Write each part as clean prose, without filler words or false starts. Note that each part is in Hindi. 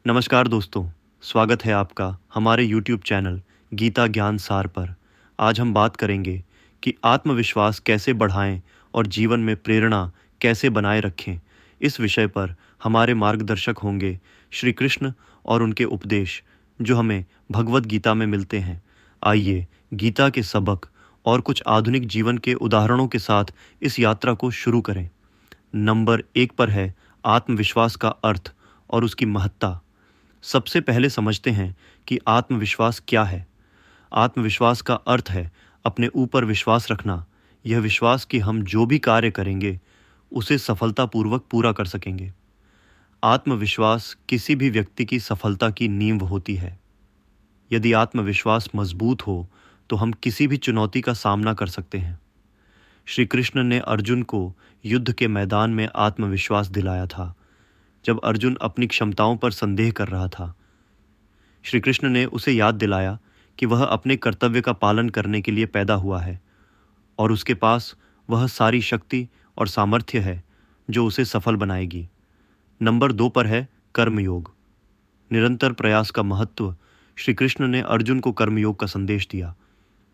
नमस्कार दोस्तों, स्वागत है आपका हमारे यूट्यूब चैनल गीता ज्ञान सार पर। आज हम बात करेंगे कि आत्मविश्वास कैसे बढ़ाएं और जीवन में प्रेरणा कैसे बनाए रखें। इस विषय पर हमारे मार्गदर्शक होंगे श्री कृष्ण और उनके उपदेश जो हमें भगवत गीता में मिलते हैं। आइए गीता के सबक और कुछ आधुनिक जीवन के उदाहरणों के साथ इस यात्रा को शुरू करें। नंबर 1 पर है आत्मविश्वास का अर्थ और उसकी महत्ता। सबसे पहले समझते हैं कि आत्मविश्वास क्या है। आत्मविश्वास का अर्थ है अपने ऊपर विश्वास रखना। यह विश्वास कि हम जो भी कार्य करेंगे उसे सफलतापूर्वक पूरा कर सकेंगे। आत्मविश्वास किसी भी व्यक्ति की सफलता की नींव होती है। यदि आत्मविश्वास मजबूत हो तो हम किसी भी चुनौती का सामना कर सकते हैं। श्री कृष्ण ने अर्जुन को युद्ध के मैदान में आत्मविश्वास दिलाया था जब अर्जुन अपनी क्षमताओं पर संदेह कर रहा था। श्री कृष्ण ने उसे याद दिलाया कि वह अपने कर्तव्य का पालन करने के लिए पैदा हुआ है और उसके पास वह सारी शक्ति और सामर्थ्य है जो उसे सफल बनाएगी। नंबर 2 पर है कर्मयोग। निरंतर प्रयास का महत्व। श्री कृष्ण ने अर्जुन को कर्मयोग का संदेश दिया,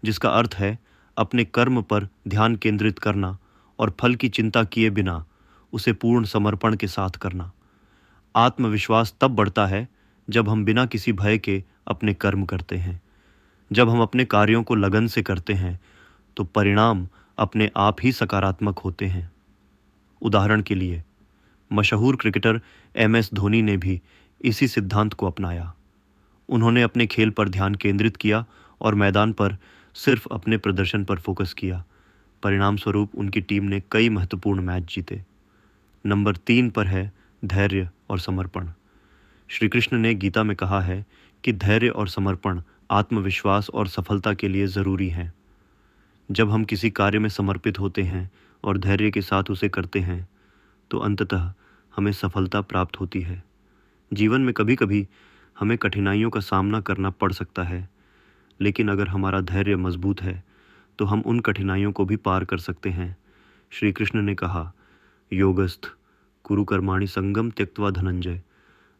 जिसका अर्थ है अपने कर्म पर ध्यान केंद्रित करना और फल की चिंता किए बिना उसे पूर्ण समर्पण के साथ करना। आत्मविश्वास तब बढ़ता है जब हम बिना किसी भय के अपने कर्म करते हैं। जब हम अपने कार्यों को लगन से करते हैं तो परिणाम अपने आप ही सकारात्मक होते हैं। उदाहरण के लिए मशहूर क्रिकेटर MS धोनी ने भी इसी सिद्धांत को अपनाया। उन्होंने अपने खेल पर ध्यान केंद्रित किया और मैदान पर सिर्फ अपने प्रदर्शन पर फोकस किया। परिणाम स्वरूप उनकी टीम ने कई महत्वपूर्ण मैच जीते। नंबर 3 पर है धैर्य और समर्पण। श्री कृष्ण ने गीता में कहा है कि धैर्य और समर्पण आत्मविश्वास और सफलता के लिए ज़रूरी हैं। जब हम किसी कार्य में समर्पित होते हैं और धैर्य के साथ उसे करते हैं तो अंततः हमें सफलता प्राप्त होती है। जीवन में कभी कभी हमें कठिनाइयों का सामना करना पड़ सकता है, लेकिन अगर हमारा धैर्य मजबूत है तो हम उन कठिनाइयों को भी पार कर सकते हैं। श्री कृष्ण ने कहा, योगस्थ कुरु कर्माणि संगम त्यक्त्वा धनंजय,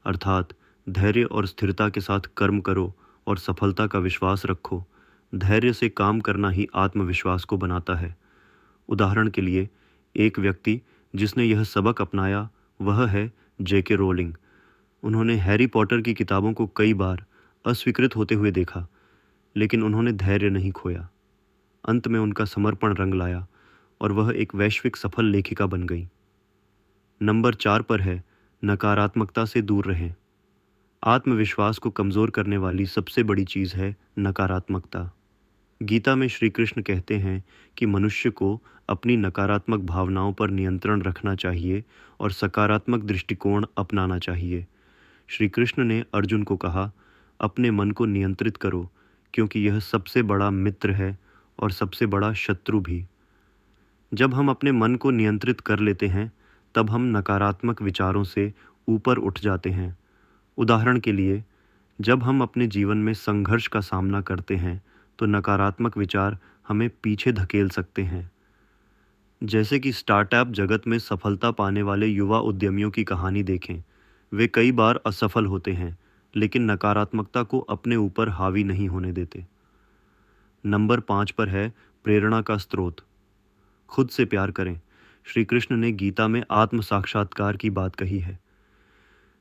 अर्थात धैर्य और स्थिरता के साथ कर्म करो और सफलता का विश्वास रखो। धैर्य से काम करना ही आत्मविश्वास को बनाता है। उदाहरण के लिए एक व्यक्ति जिसने यह सबक अपनाया वह है JK रोलिंग। उन्होंने हैरी पॉटर की किताबों को कई बार अस्वीकृत होते हुए देखा, लेकिन उन्होंने धैर्य नहीं खोया। अंत में उनका समर्पण रंग लाया और वह एक वैश्विक सफल लेखिका बन गई। नंबर 4 पर है नकारात्मकता से दूर रहें। आत्मविश्वास को कमज़ोर करने वाली सबसे बड़ी चीज़ है नकारात्मकता। गीता में श्री कृष्ण कहते हैं कि मनुष्य को अपनी नकारात्मक भावनाओं पर नियंत्रण रखना चाहिए और सकारात्मक दृष्टिकोण अपनाना चाहिए। श्री कृष्ण ने अर्जुन को कहा, अपने मन को नियंत्रित करो क्योंकि यह सबसे बड़ा मित्र है और सबसे बड़ा शत्रु भी। जब हम अपने मन को नियंत्रित कर लेते हैं तब हम नकारात्मक विचारों से ऊपर उठ जाते हैं। उदाहरण के लिए जब हम अपने जीवन में संघर्ष का सामना करते हैं तो नकारात्मक विचार हमें पीछे धकेल सकते हैं। जैसे कि स्टार्टअप जगत में सफलता पाने वाले युवा उद्यमियों की कहानी देखें। वे कई बार असफल होते हैं लेकिन नकारात्मकता को अपने ऊपर हावी नहीं होने देते। नंबर 5 पर है प्रेरणा का स्रोत। खुद से प्यार करें। श्री कृष्ण ने गीता में आत्म साक्षात्कार की बात कही है।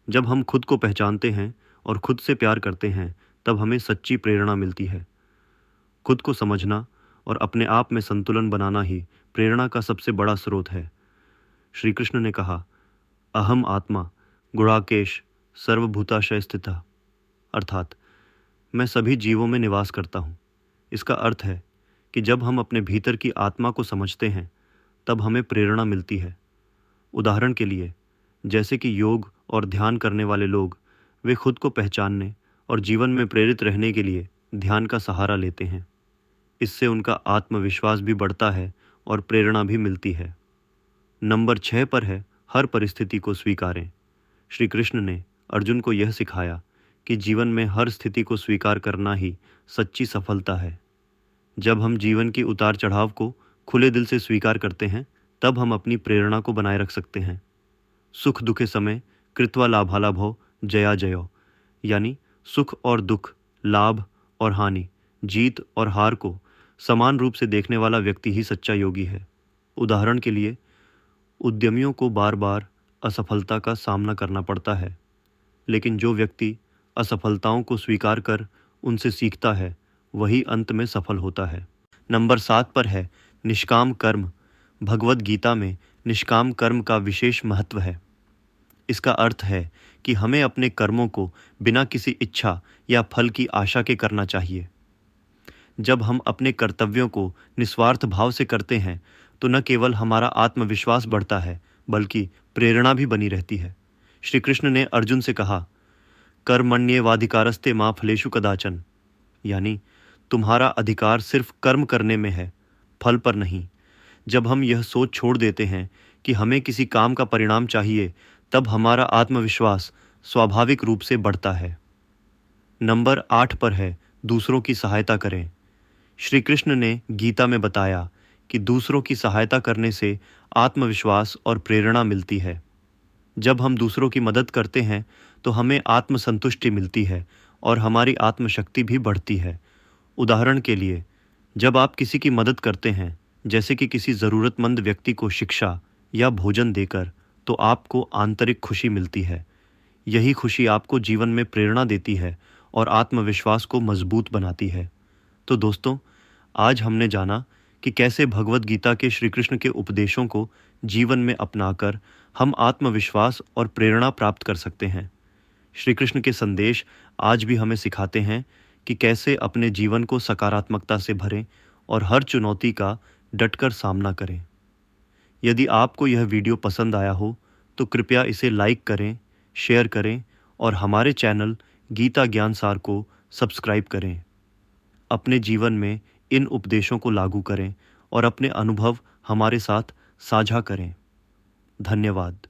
जब हम खुद को पहचानते हैं और खुद से प्यार करते हैं तब हमें सच्ची प्रेरणा मिलती है। खुद को समझना और अपने आप में संतुलन बनाना ही प्रेरणा का सबसे बड़ा स्रोत है। श्री कृष्ण ने कहा, अहम आत्मा गुणाकेश सर्वभूताशय स्थिता, अर्थात मैं सभी जीवों में निवास करता हूँ। इसका अर्थ है कि जब हम अपने भीतर की आत्मा को समझते हैं तब हमें प्रेरणा मिलती है। उदाहरण के लिए जैसे कि योग और ध्यान करने वाले लोग, वे खुद को पहचानने और जीवन में प्रेरित रहने के लिए ध्यान का सहारा लेते हैं। इससे उनका आत्मविश्वास भी बढ़ता है और प्रेरणा भी मिलती है। नंबर 6 पर है हर परिस्थिति को स्वीकारें। श्री कृष्ण ने अर्जुन को यह सिखाया कि जीवन में हर स्थिति को स्वीकार करना ही सच्ची सफलता है। जब हम जीवन की उतार चढ़ाव को खुले दिल से स्वीकार करते हैं तब हम अपनी प्रेरणा को बनाए रख सकते हैं। सुख दुखे समय कृत्वा लाभालाभो जया जयो, यानी सुख और दुख, लाभ और हानि, जीत और हार को समान रूप से देखने वाला व्यक्ति ही सच्चा योगी है। उदाहरण के लिए, उद्यमियों को बार बार असफलता का सामना करना पड़ता है, लेकिन जो व्यक्ति असफलताओं को स्वीकार कर उनसे सीखता है, वही अंत में सफल होता है। नंबर 7 पर है निष्काम कर्म। भगवद गीता में निष्काम कर्म का विशेष महत्व है। इसका अर्थ है कि हमें अपने कर्मों को बिना किसी इच्छा या फल की आशा के करना चाहिए। जब हम अपने कर्तव्यों को निस्वार्थ भाव से करते हैं तो न केवल हमारा आत्मविश्वास बढ़ता है, बल्कि प्रेरणा भी बनी रहती है। श्री कृष्ण ने अर्जुन से कहा, कर्मण्येवाधिकारस्ते मा फलेषु कदाचन, यानी तुम्हारा अधिकार सिर्फ कर्म करने में है, फल पर नहीं। जब हम यह सोच छोड़ देते हैं कि हमें किसी काम का परिणाम चाहिए, तब हमारा आत्मविश्वास स्वाभाविक रूप से बढ़ता है। नंबर 8 पर है दूसरों की सहायता करें। श्री कृष्ण ने गीता में बताया कि दूसरों की सहायता करने से आत्मविश्वास और प्रेरणा मिलती है। जब हम दूसरों की मदद करते हैं तो हमें आत्मसंतुष्टि मिलती है और हमारी आत्मशक्ति भी बढ़ती है। उदाहरण के लिए, जब आप किसी की मदद करते हैं, जैसे कि किसी ज़रूरतमंद व्यक्ति को शिक्षा या भोजन देकर, तो आपको आंतरिक खुशी मिलती है। यही खुशी आपको जीवन में प्रेरणा देती है और आत्मविश्वास को मजबूत बनाती है। तो दोस्तों, आज हमने जाना कि कैसे भगवद गीता के श्री कृष्ण के उपदेशों को जीवन में अपनाकर हम आत्मविश्वास और प्रेरणा प्राप्त कर सकते हैं। श्री कृष्ण के संदेश आज भी हमें सिखाते हैं कि कैसे अपने जीवन को सकारात्मकता से भरें और हर चुनौती का डटकर सामना करें। यदि आपको यह वीडियो पसंद आया हो तो कृपया इसे लाइक करें, शेयर करें और हमारे चैनल गीता ज्ञान सार को सब्सक्राइब करें। अपने जीवन में इन उपदेशों को लागू करें और अपने अनुभव हमारे साथ साझा करें। धन्यवाद।